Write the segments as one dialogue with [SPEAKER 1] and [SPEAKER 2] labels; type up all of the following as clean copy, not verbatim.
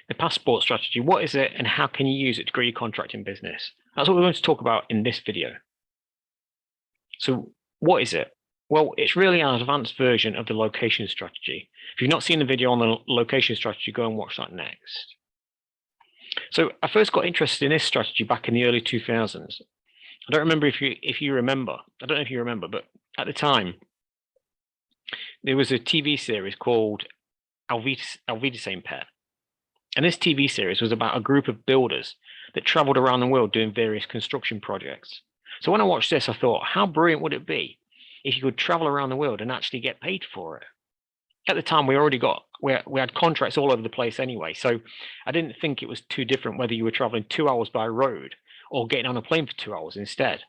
[SPEAKER 1] The passport strategy, what is it and how can you use it to grow your contracting business? That's what we're going to talk about in this video. So what is it? Well, it's really an advanced version of the location strategy. If you've not seen the video on the location strategy, go and watch that next. So I first got interested in this strategy back in the early 2000s. I don't remember if you remember. I don't know if you remember, but at the time, there was a TV series called Alvidisame Pet. And this TV series was about a group of builders that traveled around the world doing various construction projects. So when I watched this, I thought, how brilliant would it be if you could travel around the world and actually get paid for it? At the time, we had contracts all over the place anyway, so I didn't think it was too different whether you were traveling 2 hours by road or getting on a plane for 2 hours instead.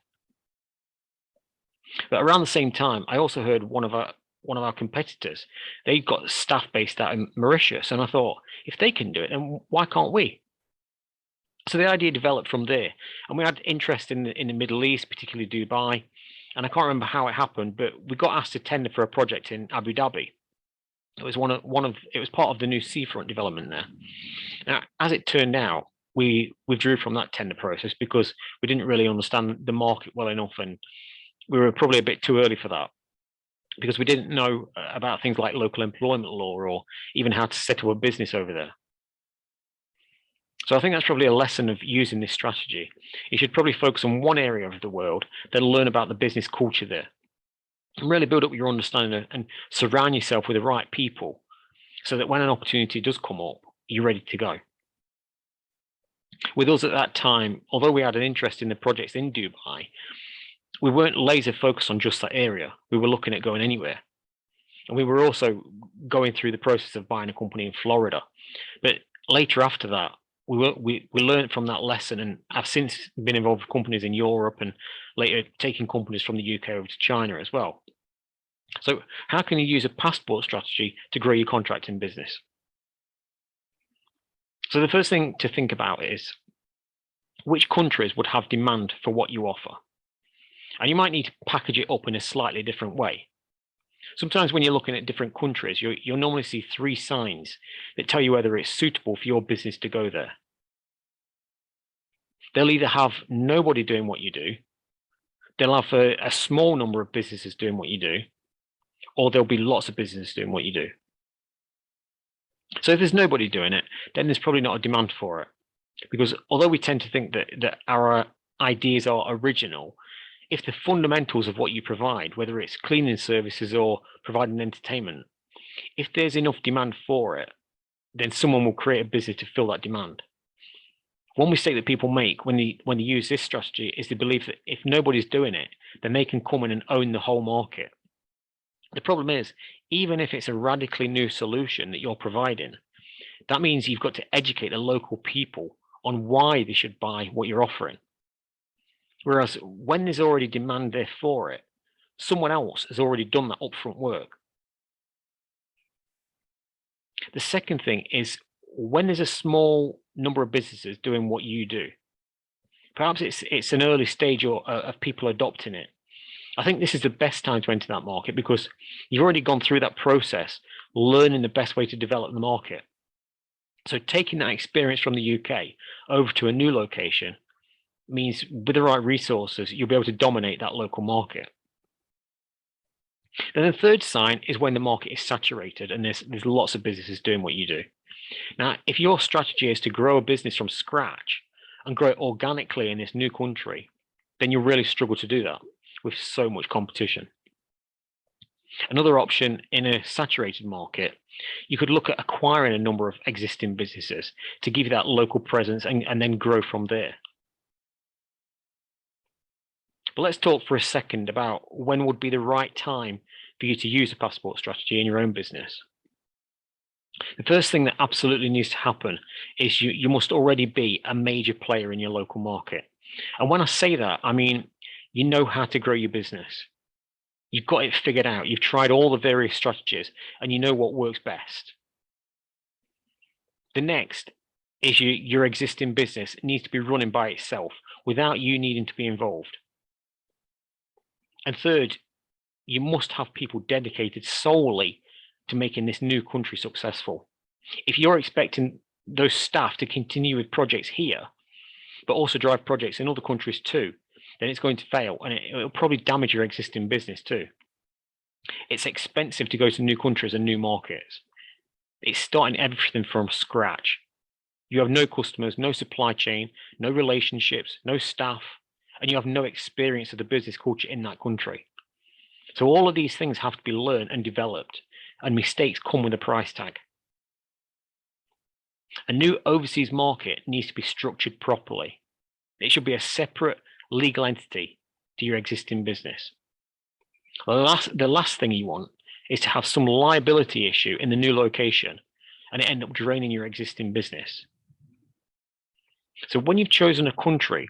[SPEAKER 1] But around the same time, I also heard one of our competitors, they got staff based out in Mauritius, and I thought, if they can do it, then why can't we? So the idea developed from there, and we had interest in the Middle East, particularly Dubai, and I can't remember how it happened, but we got asked to tender for a project in Abu Dhabi. It was it was part of the new seafront development there. Now, as it turned out, we withdrew from that tender process because we didn't really understand the market well enough, and we were probably a bit too early for that because we didn't know about things like local employment law or even how to set up a business over there. So I think that's probably a lesson of using this strategy. You should probably focus on one area of the world, then learn about the business culture there, and really build up your understanding and surround yourself with the right people so that when an opportunity does come up, you're ready to go. With us at that time, although we had an interest in the projects in Dubai, we weren't laser focused on just that area. We were looking at going anywhere. And we were also going through the process of buying a company in Florida. But later after that, we learned from that lesson, and I've since been involved with companies in Europe and later taking companies from the UK over to China as well. So how can you use a passport strategy to grow your contracting business? So the first thing to think about is which countries would have demand for what you offer? And you might need to package it up in a slightly different way. Sometimes when you're looking at different countries, you'll normally see 3 signs that tell you whether it's suitable for your business to go there. They'll either have nobody doing what you do, they'll have a small number of businesses doing what you do, or there'll be lots of businesses doing what you do. So if there's nobody doing it, then there's probably not a demand for it. Because although we tend to think that our ideas are original, if the fundamentals of what you provide, whether it's cleaning services or providing entertainment, if there's enough demand for it, then someone will create a business to fill that demand. One mistake that people make when they use this strategy is they believe that if nobody's doing it, then they can come in and own the whole market. The problem is, even if it's a radically new solution that you're providing, that means you've got to educate the local people on why they should buy what you're offering. Whereas when there's already demand there for it, someone else has already done that upfront work. The second thing is when there's a small number of businesses doing what you do, perhaps it's an early stage of people adopting it. I think this is the best time to enter that market because you've already gone through that process, learning the best way to develop the market. So taking that experience from the UK over to a new location means with the right resources, you'll be able to dominate that local market. And the third sign is when the market is saturated and there's lots of businesses doing what you do. Now, if your strategy is to grow a business from scratch and grow it organically in this new country, then you'll really struggle to do that with so much competition. Another option in a saturated market, you could look at acquiring a number of existing businesses to give you that local presence and then grow from there. But let's talk for a second about when would be the right time for you to use a passport strategy in your own business. The first thing that absolutely needs to happen is you must already be a major player in your local market. And when I say that, I mean, you know how to grow your business. You've got it figured out. You've tried all the various strategies and you know what works best. The next is your existing business needs to be running by itself without you needing to be involved. And third, you must have people dedicated solely to making this new country successful. If you're expecting those staff to continue with projects here, but also drive projects in other countries too, then it's going to fail, and it'll probably damage your existing business too. It's expensive to go to new countries and new markets. It's starting everything from scratch. You have no customers, no supply chain, no relationships, no staff, and you have no experience of the business culture in that country. So all of these things have to be learned and developed, and mistakes come with a price tag. A new overseas market needs to be structured properly. It should be a separate legal entity to your existing business. The last thing you want is to have some liability issue in the new location and it end up draining your existing business. So when you've chosen a country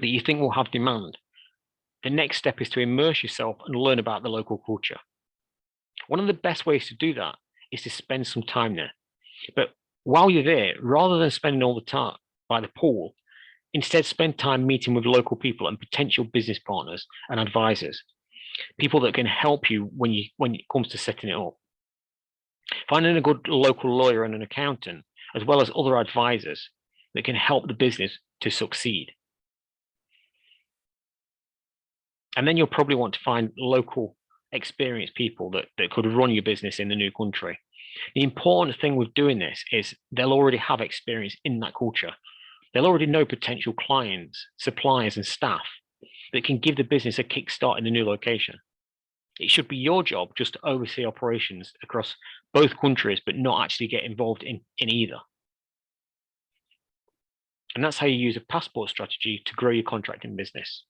[SPEAKER 1] that you think will have demand, the next step is to immerse yourself and learn about the local culture. One of the best ways to do that is to spend some time there. But while you're there, rather than spending all the time by the pool, instead spend time meeting with local people and potential business partners and advisors, people that can help you when it comes to setting it up. Finding a good local lawyer and an accountant, as well as other advisors that can help the business to succeed. And then you'll probably want to find local experienced people that could run your business in the new country. The important thing with doing this is they'll already have experience in that culture. They'll already know potential clients, suppliers, and staff that can give the business a kickstart in the new location. It should be your job just to oversee operations across both countries, but not actually get involved in either. And that's how you use a passport strategy to grow your contracting business.